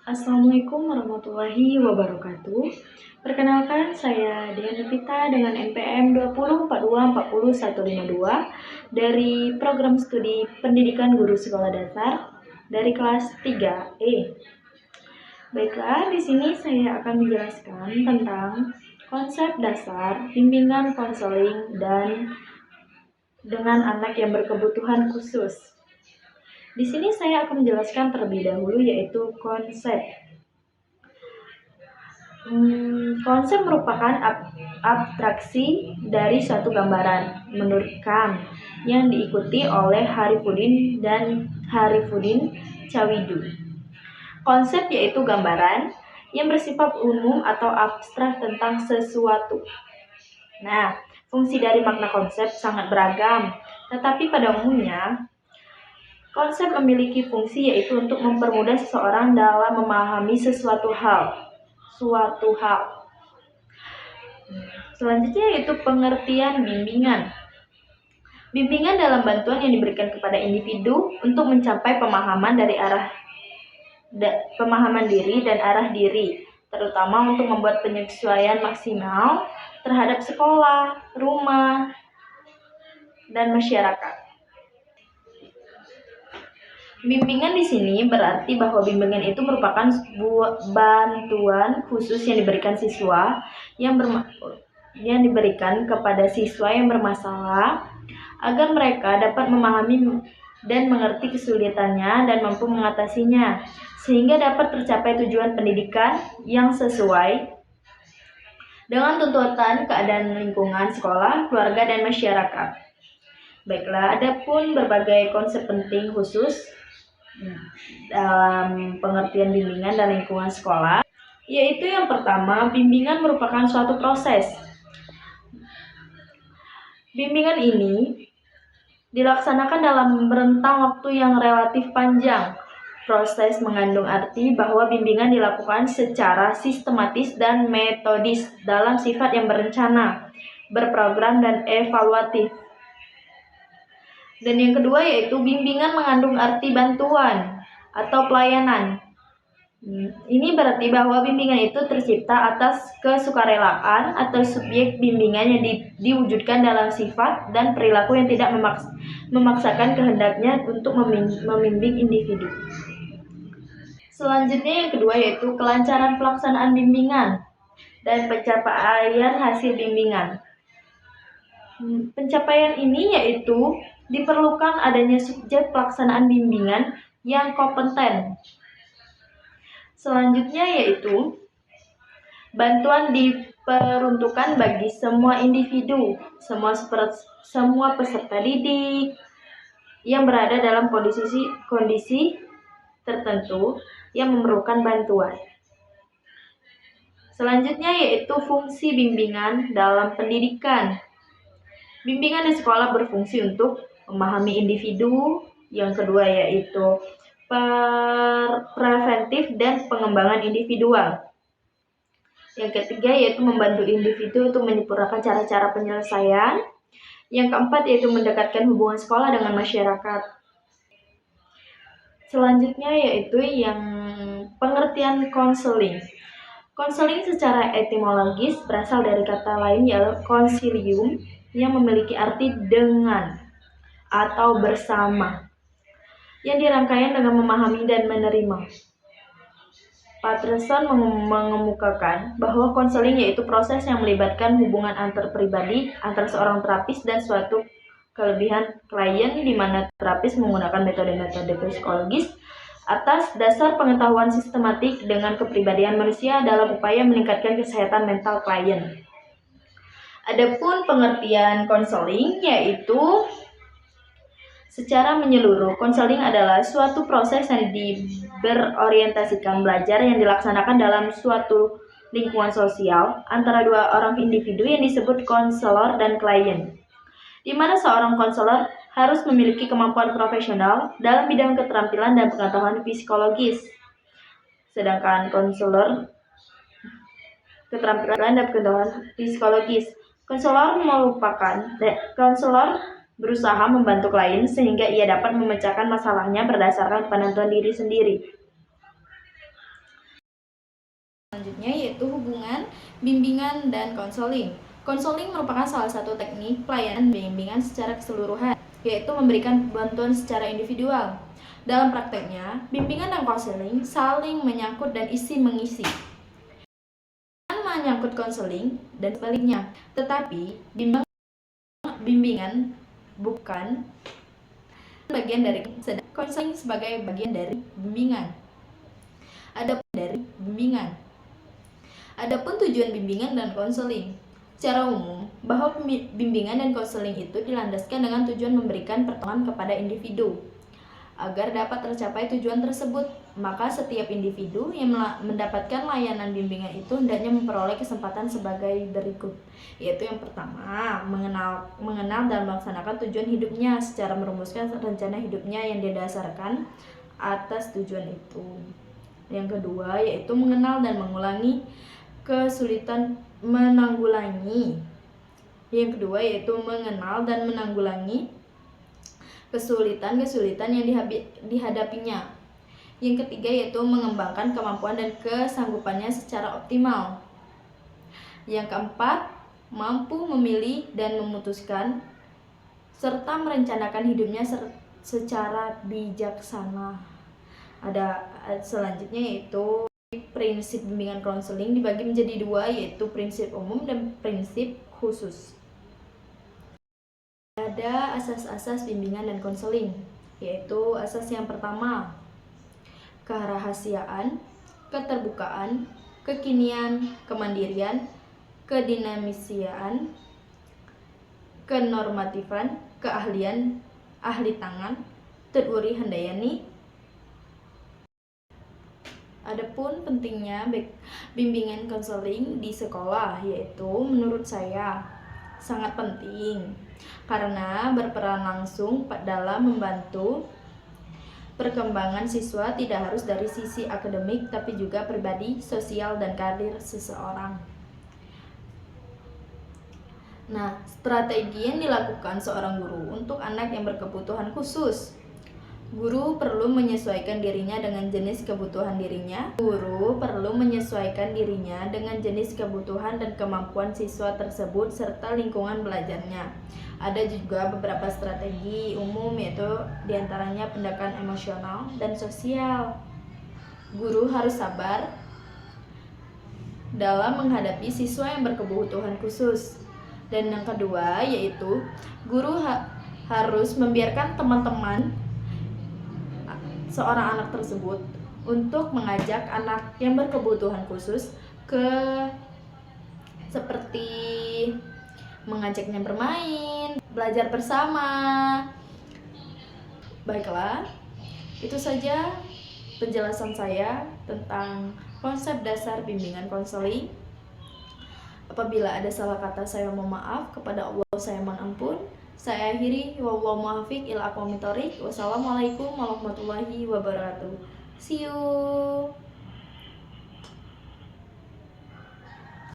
Assalamualaikum warahmatullahi wabarakatuh. Perkenalkan, saya Diana Pita dengan NPM 2042404152 dari Program Studi Pendidikan Guru Sekolah Dasar dari kelas 3E. Baiklah, di sini saya akan menjelaskan tentang konsep dasar bimbingan konseling dan dengan anak yang berkebutuhan khusus. Di sini saya akan menjelaskan terlebih dahulu yaitu konsep. Konsep merupakan abstraksi dari suatu gambaran menurut Kant yang diikuti oleh Harifudin dan Harifudin Cawidu. Konsep yaitu gambaran yang bersifat umum atau abstrak tentang sesuatu. Nah, fungsi dari makna konsep sangat beragam, tetapi pada umumnya konsep memiliki fungsi yaitu untuk mempermudah seseorang dalam memahami suatu hal. Selanjutnya yaitu pengertian bimbingan. Bimbingan dalam bantuan yang diberikan kepada individu untuk mencapai pemahaman diri dan arah diri, terutama untuk membuat penyesuaian maksimal terhadap sekolah, rumah, dan masyarakat. Bimbingan di sini berarti bahwa bimbingan itu merupakan sebuah bantuan khusus yang diberikan diberikan kepada siswa yang bermasalah agar mereka dapat memahami dan mengerti kesulitannya dan mampu mengatasinya sehingga dapat tercapai tujuan pendidikan yang sesuai dengan tuntutan keadaan lingkungan sekolah, keluarga, dan masyarakat. Baiklah, adapun berbagai konsep penting khusus dalam pengertian bimbingan dan lingkungan sekolah, yaitu yang pertama, bimbingan merupakan suatu proses. Bimbingan ini dilaksanakan dalam rentang waktu yang relatif panjang. Proses mengandung arti bahwa bimbingan dilakukan secara sistematis dan metodis dalam sifat yang berencana, berprogram, dan evaluatif. Dan yang kedua yaitu bimbingan mengandung arti bantuan atau pelayanan. Ini berarti bahwa bimbingan itu tercipta atas kesukarelaan atau subjek bimbingan yang diwujudkan dalam sifat dan perilaku yang tidak memaksakan kehendaknya untuk membimbing individu. Selanjutnya yang kedua yaitu kelancaran pelaksanaan bimbingan dan pencapaian hasil bimbingan. Pencapaian ini yaitu diperlukan adanya subjek pelaksanaan bimbingan yang kompeten. Selanjutnya yaitu bantuan diperuntukkan bagi semua individu, semua peserta didik yang berada dalam kondisi tertentu yang memerlukan bantuan. Selanjutnya yaitu fungsi bimbingan dalam pendidikan. Bimbingan di sekolah berfungsi untuk memahami individu, yang kedua yaitu preventif dan pengembangan individual. Yang ketiga yaitu membantu individu untuk menyempurnakan cara-cara penyelesaian. Yang keempat yaitu mendekatkan hubungan sekolah dengan masyarakat. Selanjutnya yaitu yang pengertian konseling. Konseling secara etimologis berasal dari kata lain yaitu consilium yang memiliki arti dengan atau bersama, yang dirangkaikan dengan memahami dan menerima. Patterson mengemukakan bahwa konseling yaitu proses yang melibatkan hubungan antar pribadi, antara seorang terapis dan suatu kelebihan klien, di mana terapis menggunakan metode-metode psikologis atas dasar pengetahuan sistematik dengan kepribadian manusia dalam upaya meningkatkan kesehatan mental klien. Adapun pengertian konseling yaitu secara menyeluruh, konseling adalah suatu proses yang berorientasikan belajar yang dilaksanakan dalam suatu lingkungan sosial antara dua orang individu yang disebut konselor dan klien, di mana seorang konselor harus memiliki kemampuan profesional dalam bidang keterampilan dan pengetahuan psikologis, sedangkan konselor keterampilan dan pengetahuan psikologis. Konselor berusaha membantu klien sehingga ia dapat memecahkan masalahnya berdasarkan penentuan diri sendiri. Selanjutnya yaitu hubungan, bimbingan, dan konseling. Konseling merupakan salah satu teknik pelayanan bimbingan secara keseluruhan, yaitu memberikan bantuan secara individual. Dalam prakteknya, bimbingan dan konseling saling menyangkut dan isi mengisi. Menyangkut konseling dan sebaliknya, tetapi bimbingan bukan bagian dari konseling sebagai bagian dari bimbingan. Adapun tujuan bimbingan dan konseling. Secara umum, bahwa bimbingan dan konseling itu dilandaskan dengan tujuan memberikan pertolongan kepada individu. Agar dapat tercapai tujuan tersebut, maka setiap individu yang mendapatkan layanan bimbingan itu hendaknya memperoleh kesempatan sebagai berikut, yaitu yang pertama, mengenal dan melaksanakan tujuan hidupnya secara merumuskan rencana hidupnya yang didasarkan atas tujuan itu. Yang kedua, yaitu mengenal dan menanggulangi kesulitan yang dihadapinya. Yang ketiga, yaitu mengembangkan kemampuan dan kesanggupannya secara optimal. Yang keempat, mampu memilih dan memutuskan serta merencanakan hidupnya secara bijaksana. Selanjutnya yaitu prinsip bimbingan konseling dibagi menjadi dua, yaitu prinsip umum dan prinsip khusus. Ada asas-asas bimbingan dan konseling, yaitu asas yang pertama, kerahasiaan, keterbukaan, kekinian, kemandirian, kedinamisiaan, kenormatifan, keahlian, ahli tangan, Tutwuri Handayani. Adapun pentingnya bimbingan konseling di sekolah, yaitu menurut saya sangat penting karena berperan langsung dalam membantu perkembangan siswa, tidak harus dari sisi akademik tapi juga pribadi, sosial, dan karir seseorang. Nah, strategi yang dilakukan seorang guru untuk anak yang berkebutuhan khusus. Guru perlu menyesuaikan dirinya dengan jenis kebutuhan dirinya. Dengan jenis kebutuhan dan kemampuan siswa tersebut serta lingkungan belajarnya. Ada juga beberapa strategi umum, yaitu diantaranya pendekatan emosional dan sosial. Guru harus sabar dalam menghadapi siswa yang berkebutuhan khusus. Dan yang kedua, yaitu guru harus membiarkan teman-teman seorang anak tersebut untuk mengajak anak yang berkebutuhan khusus seperti mengajaknya bermain, belajar bersama. Baiklah, itu saja penjelasan saya tentang konsep dasar bimbingan konseling. Apabila ada salah kata, saya mohon maaf. Kepada Allah saya mohon ampun. Saya akhiri, wallahu muwaffiq ila aqwamit thoriq. Wassalamualaikum warahmatullahi wabarakatuh. See you.